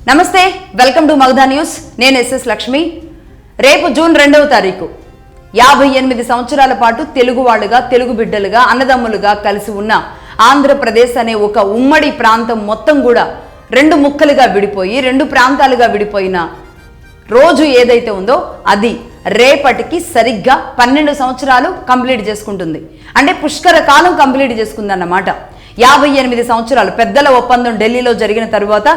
నమస్తే, welcome to Magadha news. నేను SS Lakshmi. రేపు జూన్ 2వ తారీఖు 58 సంవత్సరాల పాటు తెలుగు వాళ్ళుగా, తెలుగు బిడ్డలుగా, అన్నదమ్ములుగా కలిసి ఉన్న ఆంధ్రప్రదేశ్ అనే ఒక ఉమ్మడి ప్రాంతం మొత్తం కూడా రెండు ముక్కలుగా విడిపోయి, రెండు ప్రాంతాలుగా విడిపోయిన రోజు ఏదైతే ఉందో అది రేపటికి సరిగ్గా 12 సంవత్సరాలు కంప్లీట్ చేసుకుంటుంది. అంటే పుష్కర కాలం కంప్లీట్ చేసుకుందన్నమాట. 58 సంవత్సరాలు పెద్దల ఒప్పందం ఢిల్లీలో జరిగిన తరువాత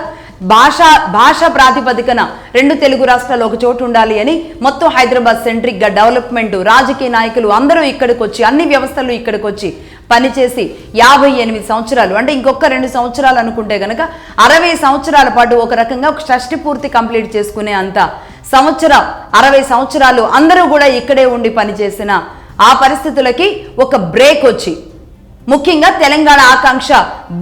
భాష ప్రాతిపదికన రెండు తెలుగు రాష్ట్రాలు ఒక చోటు ఉండాలి అని మొత్తం హైదరాబాద్ సెంట్రిక్ గా డెవలప్మెంట్, రాజకీయ నాయకులు అందరూ ఇక్కడికి వచ్చి, అన్ని వ్యవస్థలు ఇక్కడికి వచ్చి పనిచేసి 58 సంవత్సరాలు అంటే ఇంకొక 2 సంవత్సరాలు అనుకుంటే గనక 60 సంవత్సరాల పాటు ఒక రకంగా ఒక షష్టి పూర్తి కంప్లీట్ చేసుకునే అంత 60 సంవత్సరాలు అందరూ కూడా ఇక్కడే ఉండి పనిచేసిన ఆ పరిస్థితులకి ఒక బ్రేక్ వచ్చి, ముఖ్యంగా తెలంగాణ ఆకాంక్ష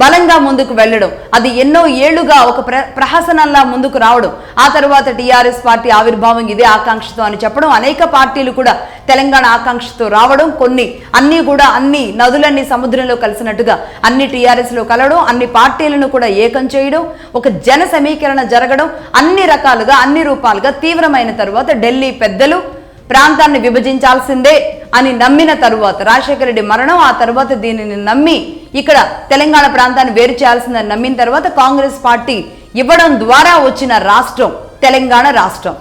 బలంగా ముందుకు వెళ్ళడం, అది ఎన్నో ఏళ్లుగా ఒక ప్రహసనంలా ముందుకు రావడం, ఆ తర్వాత టీఆర్ఎస్ పార్టీ ఆవిర్భావం ఇదే ఆకాంక్షతో అని చెప్పడం, అనేక పార్టీలు కూడా తెలంగాణ ఆకాంక్షతో రావడం, అన్ని కూడా అన్ని నదులన్నీ సముద్రంలో కలిసినట్టుగా అన్ని టీఆర్ఎస్లో కలవడం, అన్ని పార్టీలను కూడా ఏకం చేయడం, ఒక జన సమీకరణ జరగడం, అన్ని రకాలుగా అన్ని రూపాలుగా తీవ్రమైన తరువాత ఢిల్లీ పెద్దలు ప్రాంతాన్ని విభజించాల్సిందే అని నమ్మిన తరువాత, రాజశేఖర రెడ్డి మరణం, ఆ తర్వాత దీనిని నమ్మి ఇక్కడ తెలంగాణ ప్రాంతాన్ని వేరు చేయాల్సిందని నమ్మిన తర్వాత కాంగ్రెస్ పార్టీ ఇవ్వడం ద్వారా వచ్చిన రాష్ట్రం తెలంగాణ రాష్ట్రం.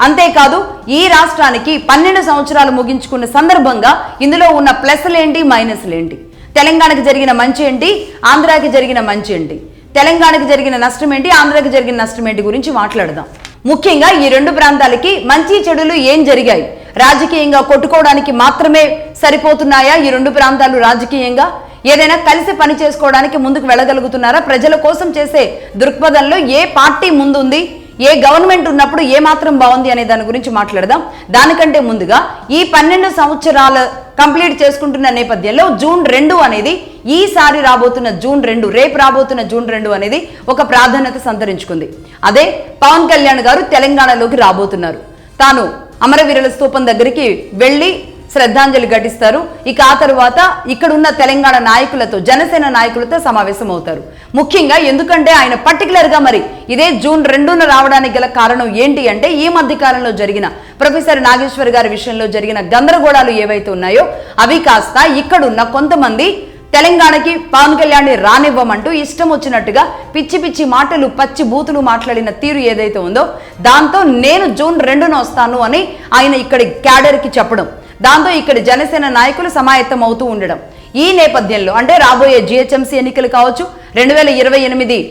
అంతేకాదు ఈ రాష్ట్రానికి 12 సంవత్సరాలు ముగించుకున్న సందర్భంగా ఇందులో ఉన్న ప్లస్లేంటి, మైనస్లేంటి, తెలంగాణకు జరిగిన మంచి ఏంటి, ఆంధ్రాకి జరిగిన మంచి ఏంటి, తెలంగాణకు జరిగిన నష్టం ఏంటి, ఆంధ్రాకి జరిగిన నష్టం ఏంటి గురించి మాట్లాడదాం. ముఖ్యంగా ఈ రెండు ప్రాంతాలకి మంచి చెడులు ఏం జరిగాయి, రాజకీయంగా కొట్టుకోవడానికి మాత్రమే సరిపోతున్నాయా ఈ రెండు ప్రాంతాలు, రాజకీయంగా ఏదైనా కలిసి పని చేసుకోవడానికి ముందుకు వెళ్ళగలుగుతున్నారా, ప్రజల కోసం చేసే దృక్పథంలో ఏ పార్టీ ముందుంది, ఏ గవర్నమెంట్ ఉన్నప్పుడు ఏ మాత్రం బాగుంది అనే దాని గురించి మాట్లాడదాం. దానికంటే ముందుగా ఈ 12 సంవత్సరాలు కంప్లీట్ చేసుకుంటున్న నేపథ్యంలో జూన్ 2 అనేది, ఈసారి రాబోతున్న జూన్ 2, రేపు రాబోతున్న జూన్ 2 అనేది ఒక ప్రాధాన్యత సంతరించుకుంది. అదే పవన్ కళ్యాణ్ గారు తెలంగాణలోకి రాబోతున్నారు. తాను అమరవీరుల స్తూపం దగ్గరికి వెళ్ళి శ్రద్ధాంజలి ఘటిస్తారు. ఇక ఆ తర్వాత ఇక్కడున్న తెలంగాణ నాయకులతో, జనసేన నాయకులతో సమావేశం అవుతారు. ముఖ్యంగా ఎందుకంటే ఆయన పర్టికులర్గా మరి ఇదే జూన్ 2న రావడానికి గల కారణం ఏంటి అంటే, ఈ మధ్య కాలంలో జరిగిన ప్రొఫెసర్ నాగేశ్వర్ గారి విషయంలో జరిగిన గందరగోళాలు ఏవైతే ఉన్నాయో అవి కాస్త ఇక్కడున్న కొంతమంది తెలంగాణకి పవన్ కళ్యాణ్ని రానివ్వమంటూ ఇష్టం వచ్చినట్టుగా పిచ్చి పిచ్చి మాటలు, పచ్చి బూతులు మాట్లాడిన తీరు ఏదైతే ఉందో, దాంతో నేను జూన్ 2న వస్తాను అని ఆయన ఇక్కడి క్యాడర్కి చెప్పడం, దాంతో ఇక్కడ జనసేన నాయకులు సమాయత్తం అవుతూ ఉండడం, ఈ నేపథ్యంలో అంటే రాబోయే జిహెచ్ఎంసీ ఎన్నికలు కావచ్చు, 2028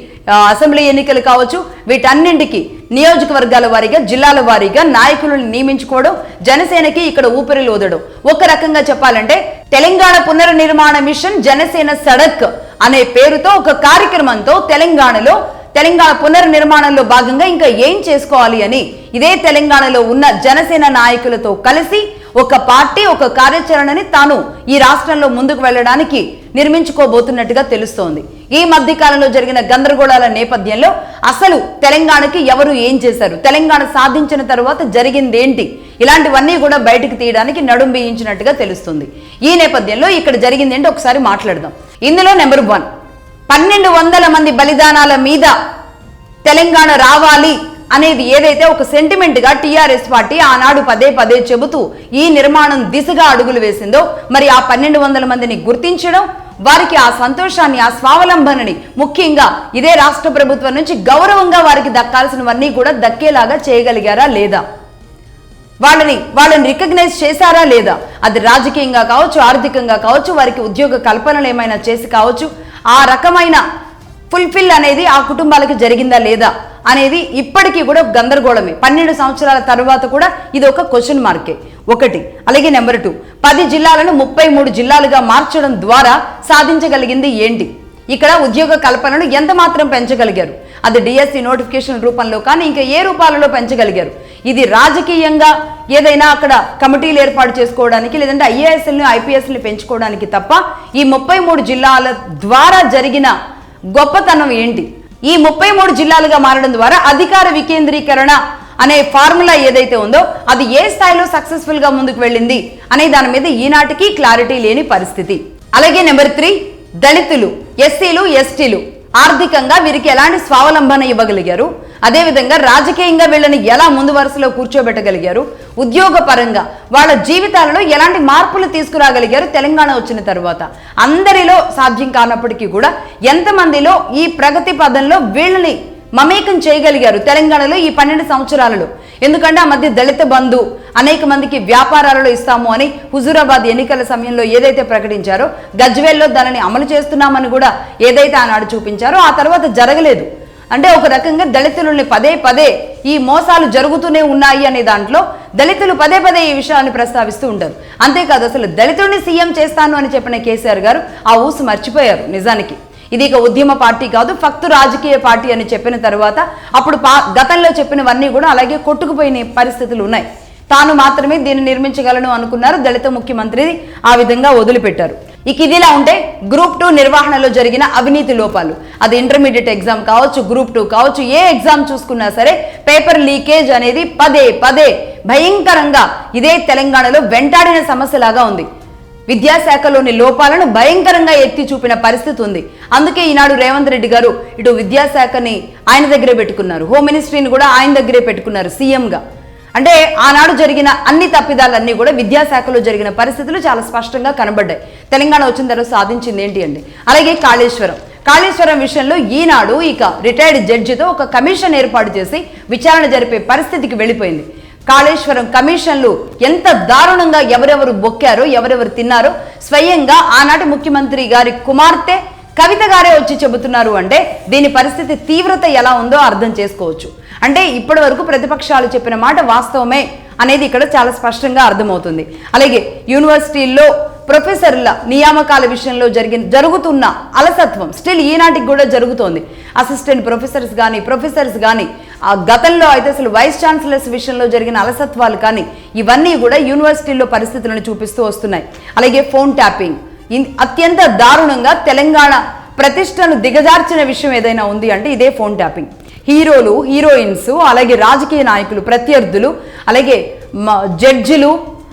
అసెంబ్లీ ఎన్నికలు కావచ్చు, వీటన్నింటికి నియోజకవర్గాల వారీగా, జిల్లాల వారీగా నాయకులను నియమించుకోవడం, జనసేనకి ఇక్కడ ఊపిరిలు ఊదడం. ఒక రకంగా చెప్పాలంటే తెలంగాణ పునర్నిర్మాణ మిషన్ జనసేన సడక్ అనే పేరుతో ఒక కార్యక్రమంతో తెలంగాణ పునర్నిర్మాణంలో భాగంగా ఇంకా ఏం చేసుకోవాలి అని ఇదే తెలంగాణలో ఉన్న జనసేన నాయకులతో కలిసి ఒక పార్టీ, ఒక కార్యాచరణని తాను ఈ రాష్ట్రంలో ముందుకు వెళ్ళడానికి నిర్మించుకోబోతున్నట్టుగా తెలుస్తోంది. ఈ మధ్య కాలంలో జరిగిన గందరగోళాల నేపథ్యంలో అసలు తెలంగాణకి ఎవరు ఏం చేశారు, తెలంగాణ సాధించిన తర్వాత జరిగిందేంటి, ఇలాంటివన్నీ కూడా బయటకు తీయడానికి నడుం బిగించినట్టుగా తెలుస్తుంది. ఈ నేపథ్యంలో ఇక్కడ జరిగిందేంటి ఒకసారి మాట్లాడదాం. ఇందులో నెంబర్ 1, 1200 మంది బలిదానాల మీద తెలంగాణ రావాలి అనేది ఏదైతే ఒక సెంటిమెంట్ గా టీఆర్ఎస్ పార్టీ ఆనాడు పదే చెబుతూ ఈ నిర్మాణం దిశగా అడుగులు వేసిందో, మరి ఆ 1200 మందిని గుర్తించడం, వారికి ఆ సంతోషాన్ని, ఆ స్వావలంబనని ముఖ్యంగా ఇదే రాష్ట్ర ప్రభుత్వం నుంచి గౌరవంగా వారికి దక్కాల్సినవన్నీ కూడా దక్కేలాగా చేయగలిగారా లేదా, వాళ్ళని రికగ్నైజ్ చేశారా లేదా, అది రాజకీయంగా కావచ్చు, ఆర్థికంగా కావచ్చు, వారికి ఉద్యోగ కల్పనలు ఏమైనా చేసి కావచ్చు, ఆ రకమైన ఫుల్ఫిల్ అనేది ఆ కుటుంబాలకు జరిగిందా లేదా అనేది ఇప్పటికీ కూడా గందరగోళమే. 12 సంవత్సరాల తర్వాత కూడా ఇది ఒక క్వశ్చన్ మార్కే ఒకటి. అలాగే నెంబర్ 2, 10 జిల్లాలను 33 జిల్లాలుగా మార్చడం ద్వారా సాధించగలిగింది ఏంటి, ఇక్కడ ఉద్యోగ కల్పనను ఎంత మాత్రం పెంచగలిగారు, అది డిఎస్సి నోటిఫికేషన్ రూపంలో కానీ ఇంకా ఏ రూపాలలో పెంచగలిగారు, ఇది రాజకీయంగా ఏదైనా అక్కడ కమిటీలు ఏర్పాటు చేసుకోవడానికి, లేదంటే ఐఏఎస్ఎల్ని ఐపీఎస్ని పెంచుకోవడానికి తప్ప ఈ 33 జిల్లాల ద్వారా జరిగిన గొప్పతనం ఏంటి, ఈ 33 జిల్లాలుగా మారడం ద్వారా అధికార వికేంద్రీకరణ అనే ఫార్ములా ఏదైతే ఉందో అది ఏ స్థాయిలో సక్సెస్ఫుల్ గా ముందుకు వెళ్ళింది అనే దాని మీద ఈనాటికి క్లారిటీ లేని పరిస్థితి. అలాగే నెంబర్ 3, దళితులు, ఎస్సీలు, ఎస్టీలు ఆర్థికంగా వీరికి ఎలాంటి స్వావలంబన ఇవ్వగలిగారు, అదేవిధంగా రాజకీయంగా వీళ్ళని ఎలా ముందు వరుసలో కూర్చోబెట్టగలిగారు, ఉద్యోగ పరంగా వాళ్ళ జీవితాలలో ఎలాంటి మార్పులు తీసుకురాగలిగారు తెలంగాణ వచ్చిన తర్వాత. అందరిలో సాధ్యం కానప్పటికీ కూడా ఎంతమందిలో ఈ ప్రగతి పదంలో వీళ్ళని మమేకం చేయగలిగారు తెలంగాణలో ఈ 12 సంవత్సరాలలో. ఎందుకంటే ఆ మధ్య దళిత బంధు అనేక మందికి వ్యాపారాలలో ఇస్తాము అని హుజూరాబాద్ ఎన్నికల సమయంలో ఏదైతే ప్రకటించారో, గజ్వేల్లో దానిని అమలు చేస్తున్నామని కూడా ఏదైతే ఆనాడు చూపించారో ఆ తర్వాత జరగలేదు. అంటే ఒక రకంగా దళితులని పదే పదే ఈ మోసాలు జరుగుతూనే ఉన్నాయి అనే దాంట్లో దళితులు పదే పదే ఈ విషయాన్ని ప్రస్తావిస్తూ ఉంటారు. అంతేకాదు అసలు దళితుడిని సీఎం చేస్తాను అని చెప్పిన కేసీఆర్ గారు ఆ ఊసు మర్చిపోయారు. నిజానికి ఇది ఇక ఉద్యమ పార్టీ కాదు, ఫక్తు రాజకీయ పార్టీ అని చెప్పిన తర్వాత అప్పుడు గతంలో చెప్పినవన్నీ కూడా అలాగే కొట్టుకుపోయిన పరిస్థితులు ఉన్నాయి. తాను మాత్రమే దీన్ని నిర్మించగలను అనుకున్నారు దళిత ముఖ్యమంత్రి, ఆ విధంగా వదిలిపెట్టారు. ఇక ఇదిలా ఉంటే గ్రూప్ 2 నిర్వహణలో జరిగిన అవినీతి లోపాలు, అది ఇంటర్మీడియట్ ఎగ్జామ్ కావచ్చు, గ్రూప్ 2 కావచ్చు, ఏ ఎగ్జామ్ చూసుకున్నా సరే పేపర్ లీకేజ్ అనేది పదే పదే భయంకరంగా ఇదే తెలంగాణలో వెంటాడిన సమస్యలాగా ఉంది. విద్యాశాఖలోని లోపాలను భయంకరంగా ఎత్తి చూపిన పరిస్థితి ఉంది. అందుకే ఈనాడు రేవంత్ రెడ్డి గారు ఇటు విద్యాశాఖని ఆయన దగ్గరే పెట్టుకున్నారు, హోమ్ మినిస్ట్రీని కూడా ఆయన దగ్గరే పెట్టుకున్నారు సీఎంగా. అంటే ఆనాడు జరిగిన అన్ని తప్పిదాలన్నీ కూడా విద్యాశాఖలో జరిగిన పరిస్థితులు చాలా స్పష్టంగా కనబడ్డాయి. తెలంగాణ వచ్చిన తర్వాత సాధించింది ఏంటి అండి. అలాగే కాళేశ్వరం విషయంలో ఈనాడు ఇక రిటైర్డ్ జడ్జితో ఒక కమిషన్ ఏర్పాటు చేసి విచారణ జరిపే పరిస్థితికి వెళ్ళిపోయింది. కాళేశ్వరం కమిషన్లు ఎంత దారుణంగా ఎవరెవరు బొక్కారో, ఎవరెవరు తిన్నారో స్వయంగా ఆనాటి ముఖ్యమంత్రి గారి కుమార్తె కవిత గారే వచ్చి చెబుతున్నారు. అంటే దీని పరిస్థితి తీవ్రత ఎలా ఉందో అర్థం చేసుకోవచ్చు. అంటే ఇప్పటి వరకు ప్రతిపక్షాలు చెప్పిన మాట వాస్తవమే అనేది ఇక్కడ చాలా స్పష్టంగా అర్థమవుతుంది. అలాగే యూనివర్సిటీల్లో ప్రొఫెసర్ల నియామకాల విషయంలో జరుగుతున్న అలసత్వం స్టిల్ ఈనాటికి కూడా జరుగుతోంది. అసిస్టెంట్ ప్రొఫెసర్స్ కానీ గతంలో అయితే అసలు వైస్ ఛాన్సలర్స్ విషయంలో జరిగిన అలసత్వాలు కానీ ఇవన్నీ కూడా యూనివర్సిటీల్లో పరిస్థితులను చూపిస్తూ వస్తున్నాయి. అలాగే ఫోన్ ట్యాపింగ్ అత్యంత దారుణంగా తెలంగాణ ప్రతిష్టను దిగజార్చిన విషయం ఏదైనా ఉంది అంటే ఇదే ఫోన్ ట్యాపింగ్. హీరోలు, హీరోయిన్స్, అలాగే రాజకీయ నాయకులు, ప్రత్యర్థులు, అలాగే జడ్జిలు,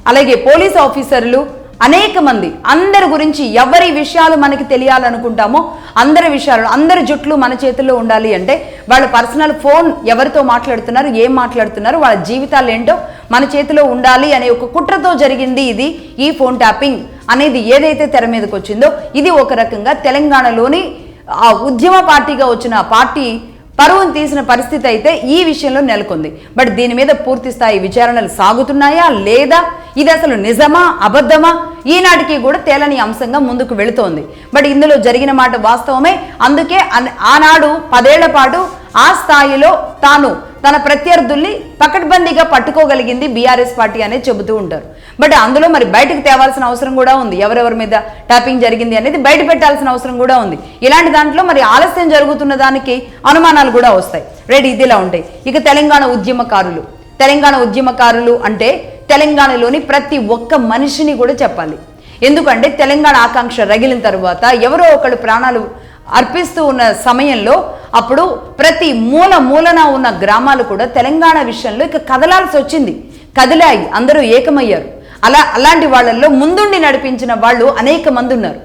అలాగే పోలీస్ ఆఫీసర్లు, అనేక మంది అందరి గురించి ఎవరి విషయాలు మనకి తెలియాలనుకుంటామో అందరి విషయాలు, అందరి జుట్లు మన చేతుల్లో ఉండాలి అంటే వాళ్ళ పర్సనల్ ఫోన్ ఎవరితో మాట్లాడుతున్నారు, ఏం మాట్లాడుతున్నారు, వాళ్ళ జీవితాలు ఏంటో మన చేతిలో ఉండాలి అనే ఒక కుట్రతో జరిగింది ఇది. ఈ ఫోన్ ట్యాపింగ్ అనేది ఏదైతే తెర మీదకి వచ్చిందో ఇది ఒక రకంగా తెలంగాణలోని ఆ ఉద్యమ పార్టీగా వచ్చిన పార్టీ పరువును తీసిన పరిస్థితి అయితే ఈ విషయంలో నెలకొంది. బట్ దీని మీద పూర్తి స్థాయి విచారణలు సాగుతున్నాయా లేదా, ఇది అసలు నిజమా అబద్ధమా ఈనాటికి కూడా తేలని అంశంగా ముందుకు వెళుతోంది. బట్ ఇందులో జరిగిన మాట వాస్తవమే. అందుకే ఆనాడు 10 ఏళ్ల పాటు ఆ స్థాయిలో తాను తన ప్రత్యర్థుల్ని పకడ్బందీగా పట్టుకోగలిగింది బీఆర్ఎస్ పార్టీ అనేది చెబుతూ ఉంటారు. బట్ అందులో మరి బయటకు తేవాల్సిన అవసరం కూడా ఉంది. ఎవరెవరి మీద ట్యాపింగ్ జరిగింది అనేది బయట పెట్టాల్సిన అవసరం కూడా ఉంది. ఇలాంటి దాంట్లో మరి ఆలస్యం జరుగుతున్న దానికి అనుమానాలు కూడా వస్తాయి. రైట్, ఇదిలా ఉంటాయి. ఇక తెలంగాణ ఉద్యమకారులు అంటే తెలంగాణలోని ప్రతి ఒక్క మనిషిని కూడా చెప్పాలి. ఎందుకంటే తెలంగాణ ఆకాంక్ష రగిలిన తర్వాత ఎవరో ఒకళ్ళు ప్రాణాలు అర్పిస్తూ ఉన్న సమయంలో అప్పుడు ప్రతి మూలన ఉన్న గ్రామాలు కూడా తెలంగాణ విషయంలో ఇక కదలాల్సి వచ్చింది. కదిలాయి, అందరూ ఏకమయ్యారు. అలాంటి వాళ్ళల్లో ముందుండి నడిపించిన వాళ్ళు అనేక మంది ఉన్నారు.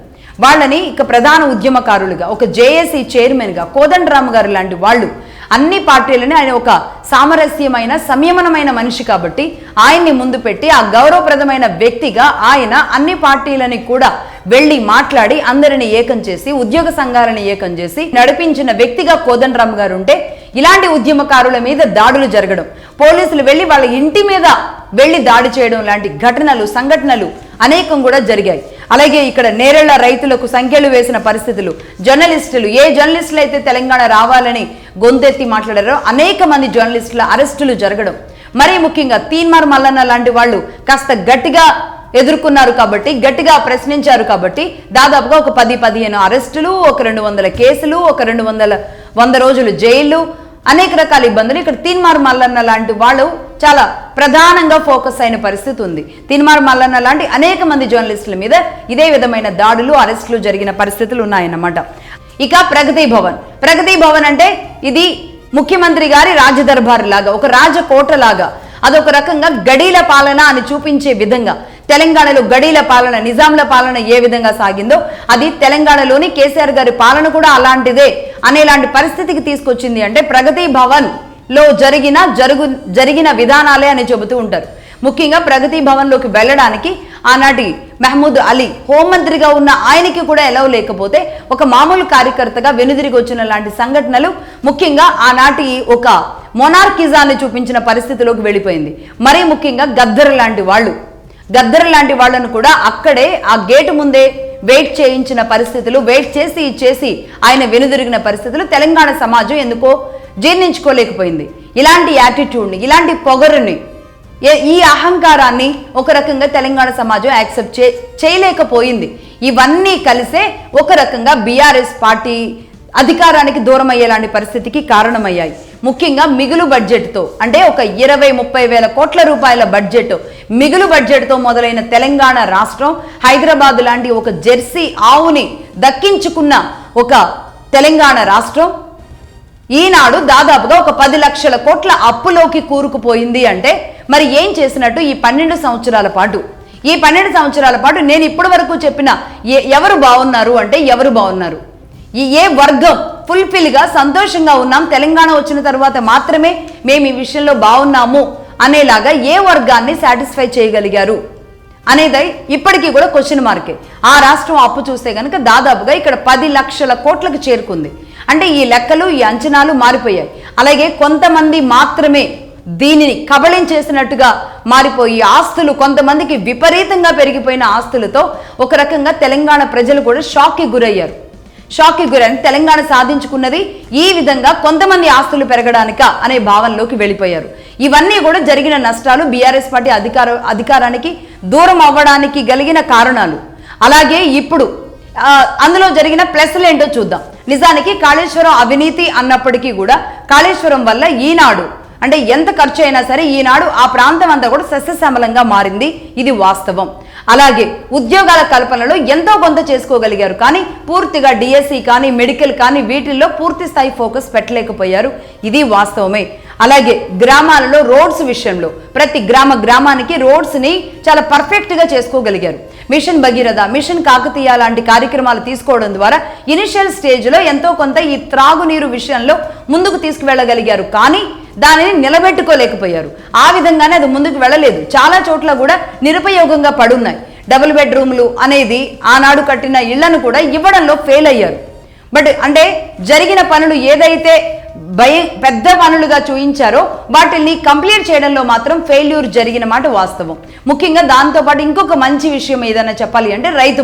వాళ్ళని ఇక ప్రధాన ఉద్యమకారులుగా, ఒక జేఏసీ చైర్మన్గా కోదండరామ్ గారు లాంటి వాళ్ళు అన్ని పార్టీలని, ఆయన ఒక సామరస్యమైన సంయమనమైన మనిషి కాబట్టి ఆయన్ని ముందు పెట్టి ఆ గౌరవప్రదమైన వ్యక్తిగా ఆయన అన్ని పార్టీలని కూడా వెళ్ళి మాట్లాడి అందరిని ఏకం చేసి, ఉద్యోగ సంఘాలను ఏకం చేసి నడిపించిన వ్యక్తిగా కోదండరామ్ గారు ఉంటే ఇలాంటి ఉద్యమకారుల మీద దాడులు జరగడం, పోలీసులు వెళ్ళి వాళ్ళ ఇంటి మీద వెళ్ళి దాడి చేయడం లాంటి సంఘటనలు అనేకం కూడా జరిగాయి. అలాగే ఇక్కడ నేరేళ్ల రైతులకు సంఖ్యలు వేసిన పరిస్థితులు, జర్నలిస్టులు, ఏ జర్నలిస్టులు అయితే తెలంగాణ రావాలని గొంతెత్తి మాట్లాడారో అనేక మంది జర్నలిస్టుల అరెస్టులు జరగడం, మరీ ముఖ్యంగా తీన్మార్ మల్లన్న లాంటి వాళ్ళు కాస్త గట్టిగా ఎదుర్కొన్నారు కాబట్టి, గట్టిగా ప్రశ్నించారు కాబట్టి దాదాపుగా ఒక 10-15 అరెస్టులు, ఒక 200 కేసులు, ఒక 100 రోజులు జైలు, అనేక రకాల ఇబ్బందులు. ఇక్కడ తీన్మార్ మల్లన్న లాంటి వాళ్ళు చాలా ప్రధానంగా ఫోకస్ అయిన పరిస్థితి ఉంది. తీన్మార్ మల్లన్న లాంటి అనేక మంది జర్నలిస్టుల మీద ఇదే విధమైన దాడులు, అరెస్టులు జరిగిన పరిస్థితులు ఉన్నాయన్నమాట. ఇక ప్రగతి భవన్ అంటే ఇది ముఖ్యమంత్రి గారి రాజదర్బార్ లాగా, ఒక రాజకోట లాగా, అదొక రకంగా గడీల పాలన అని చూపించే విధంగా తెలంగాణలో గడీల పాలన, నిజాంల పాలన ఏ విధంగా సాగిందో అది తెలంగాణలోని కేసీఆర్ గారి పాలన కూడా అలాంటిదే అనేలాంటి పరిస్థితికి తీసుకొచ్చింది. అంటే ప్రగతి భవన్ లో జరిగిన విధానాలే అని చెబుతూ ఉంటారు. ముఖ్యంగా ప్రగతి భవన్ లోకి వెళ్ళడానికి ఆనాటి మహమూద్ అలీ హోంమంత్రిగా ఉన్న ఆయనకి కూడా ఎలవ్ లేకపోతే ఒక మామూలు కార్యకర్తగా వెనుదిరిగి వచ్చిన లాంటి సంఘటనలు ముఖ్యంగా ఆనాటి ఒక మొనార్కిజాన్ని చూపించిన పరిస్థితిలోకి వెళ్ళిపోయింది. మరీ ముఖ్యంగా గద్దర్ లాంటి వాళ్ళను కూడా అక్కడే ఆ గేటు ముందే వెయిట్ చేయించిన పరిస్థితులు, వెయిట్ చేసి ఆయన వెనుదిరిగిన పరిస్థితులు తెలంగాణ సమాజం ఎందుకో జీర్ణించుకోలేకపోయింది. ఇలాంటి యాటిట్యూడ్ని, ఇలాంటి పొగరుని, ఈ అహంకారాన్ని ఒక రకంగా తెలంగాణ సమాజం యాక్సెప్ట్ చేయలేకపోయింది. ఇవన్నీ కలిసే ఒక రకంగా బీఆర్ఎస్ పార్టీ అధికారానికి దూరం అయ్యేలాంటి పరిస్థితికి కారణమయ్యాయి. ముఖ్యంగా మిగులు బడ్జెట్తో, అంటే ఒక 20-30 వేల కోట్ల రూపాయల బడ్జెట్, మిగులు బడ్జెట్తో మొదలైన తెలంగాణ రాష్ట్రం హైదరాబాద్ లాంటి ఒక జెర్సీ ఆవుని దక్కించుకున్న ఒక తెలంగాణ రాష్ట్రం ఈనాడు దాదాపుగా ఒక 10 లక్షల కోట్ల అప్పులోకి కూరుకుపోయింది. అంటే మరి ఏం చేసినట్టు ఈ 12 సంవత్సరాల పాటు? ఈ 12 సంవత్సరాల పాటు నేను ఇప్పటి వరకు చెప్పిన ఎవరు బాగున్నారు అంటే ఎవరు బాగున్నారు? ఏ వర్గం ఫుల్ఫిల్గా సంతోషంగా ఉన్నాం, తెలంగాణ వచ్చిన తర్వాత మాత్రమే మేము ఈ విషయంలో బాగున్నాము అనేలాగా ఏ వర్గాన్ని సాటిస్ఫై చేయగలిగారు అనేది ఇప్పటికీ కూడా క్వశ్చన్ మార్కే. ఆ రాష్ట్రం అప్పు చూస్తే కనుక దాదాపుగా ఇక్కడ 10 లక్షల కోట్లకు చేరుకుంది. అంటే ఈ లెక్కలు, ఈ అంచనాలు మారిపోయాయి. అలాగే కొంతమంది మాత్రమే దీనిని కబళించేసినట్టుగా మారిపోయి ఆస్తులు, కొంతమందికి విపరీతంగా పెరిగిపోయిన ఆస్తులతో ఒక రకంగా తెలంగాణ ప్రజలు కూడా షాక్కి గురయ్యారు. తెలంగాణ సాధించుకున్నది ఈ విధంగా కొంతమంది ఆస్తులు పెరగడానిక అనే భావనలోకి వెళ్ళిపోయారు. ఇవన్నీ కూడా జరిగిన నష్టాలు, బీఆర్ఎస్ పార్టీ అధికారానికి దూరం అవ్వడానికి కలిగిన కారణాలు. అలాగే ఇప్పుడు అందులో జరిగిన ప్లస్లు ఏంటో చూద్దాం. నిజానికి కాళేశ్వరం అవినీతి అన్నప్పటికీ కూడా కాళేశ్వరం వల్ల ఈనాడు అంటే ఎంత ఖర్చు అయినా సరే ఈనాడు ఆ ప్రాంతం అంతా కూడా సస్యశ్యామలంగా మారింది. ఇది వాస్తవం. అలాగే ఉద్యోగాల కల్పనలో ఎంతో కొంత చేసుకోగలిగారు, కానీ పూర్తిగా డిఎస్సి కానీ మెడికల్ కానీ వీటిల్లో పూర్తి స్థాయి ఫోకస్ పెట్టలేకపోయారు. ఇది వాస్తవమే. అలాగే గ్రామాలలో రోడ్స్ విషయంలో ప్రతి గ్రామానికి రోడ్స్ని చాలా పర్ఫెక్ట్గా చేసుకోగలిగారు. మిషన్ భగీరథ, మిషన్ కాకతీయ లాంటి కార్యక్రమాలు తీసుకోవడం ద్వారా ఇనిషియల్ స్టేజ్లో ఎంతో కొంత ఈ త్రాగునీరు విషయంలో ముందుకు తీసుకువెళ్ళగలిగారు, కానీ దానిని నిలబెట్టుకోలేకపోయారు. ఆ విధంగానే అది ముందుకు వెళ్ళలేదు. చాలా చోట్ల కూడా నిరుపయోగంగా పడున్నాయి. డబుల్ బెడ్రూమ్లు అనేది ఆనాడు కట్టిన ఇళ్లను కూడా ఇవ్వడంలో ఫెయిల్ అయ్యారు. బట్ అంటే జరిగిన పనులు ఏదైతే పెద్ద పనులుగా చూయించారో వాటిని కంప్లీట్ చేయడంలో మాత్రం ఫెయిల్యూర్ జరిగిన మాట వాస్తవం. ముఖ్యంగా దాంతోపాటు ఇంకొక మంచి విషయం ఏదైనా చెప్పాలి అంటే రైతు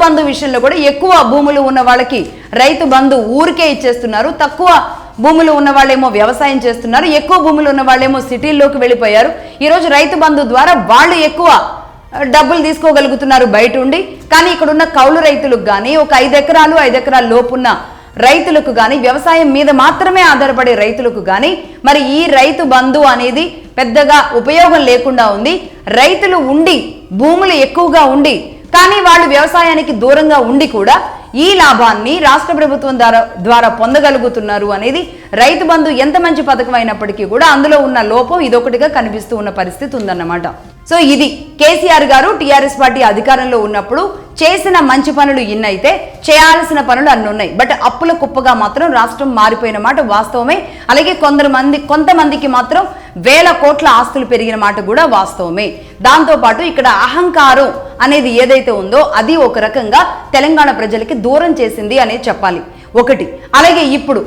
బంధు విషయంలో కూడా ఎక్కువ భూములు ఉన్న వాళ్ళకి రైతు బంధు ఊరికే ఇచ్చేస్తున్నారు, తక్కువ భూములు ఉన్న వాళ్ళేమో వ్యవసాయం చేస్తున్నారు, ఎక్కువ భూములు ఉన్న వాళ్ళేమో సిటీల్లోకి వెళ్ళిపోయారు. ఈరోజు రైతు బంధు ద్వారా వాళ్ళు ఎక్కువ డబ్బులు తీసుకోగలుగుతున్నారు బయట ఉండి. కానీ ఇక్కడ ఉన్న కౌలు రైతులకు కానీ, ఒక 5 ఎకరాల లోపున్న రైతులకు కానీ, వ్యవసాయం మీద మాత్రమే ఆధారపడే రైతులకు కానీ మరి ఈ రైతు బంధు అనేది పెద్దగా ఉపయోగం లేకుండా ఉంది. రైతులు ఉండి, భూములు ఎక్కువగా ఉండి, కానీ వాళ్ళు వ్యవసాయానికి దూరంగా ఉండి కూడా ఈ లాభాన్ని రాష్ట్ర ప్రభుత్వం ద్వారా పొందగలుగుతున్నారు అనేది రైతు బంధు ఎంత మంచి పథకం అయినప్పటికీ కూడా అందులో ఉన్న లోపం ఇదొకటిగా కనిపిస్తూ ఉన్న పరిస్థితి ఉందన్నమాట. సో ఇది కేసీఆర్ గారు టీఆర్ఎస్ పార్టీ అధికారంలో ఉన్నప్పుడు చేసిన మంచి పనులు ఇన్నైతే చేయాల్సిన పనులు అన్ని ఉన్నాయి. బట్ అప్పుల కుప్పగా మాత్రం రాష్ట్రం మారిపోయిన మాట వాస్తవమే. అలాగే కొంతమందికి మాత్రం వేల కోట్ల ఆస్తులు పెరిగిన మాట కూడా వాస్తవమే. దాంతోపాటు ఇక్కడ అహంకారం అనేది ఏదైతే ఉందో అది ఒక రకంగా తెలంగాణ ప్రజలకి దూరం చేసింది అనేది చెప్పాలి ఒకటి. అలాగే ఇప్పుడు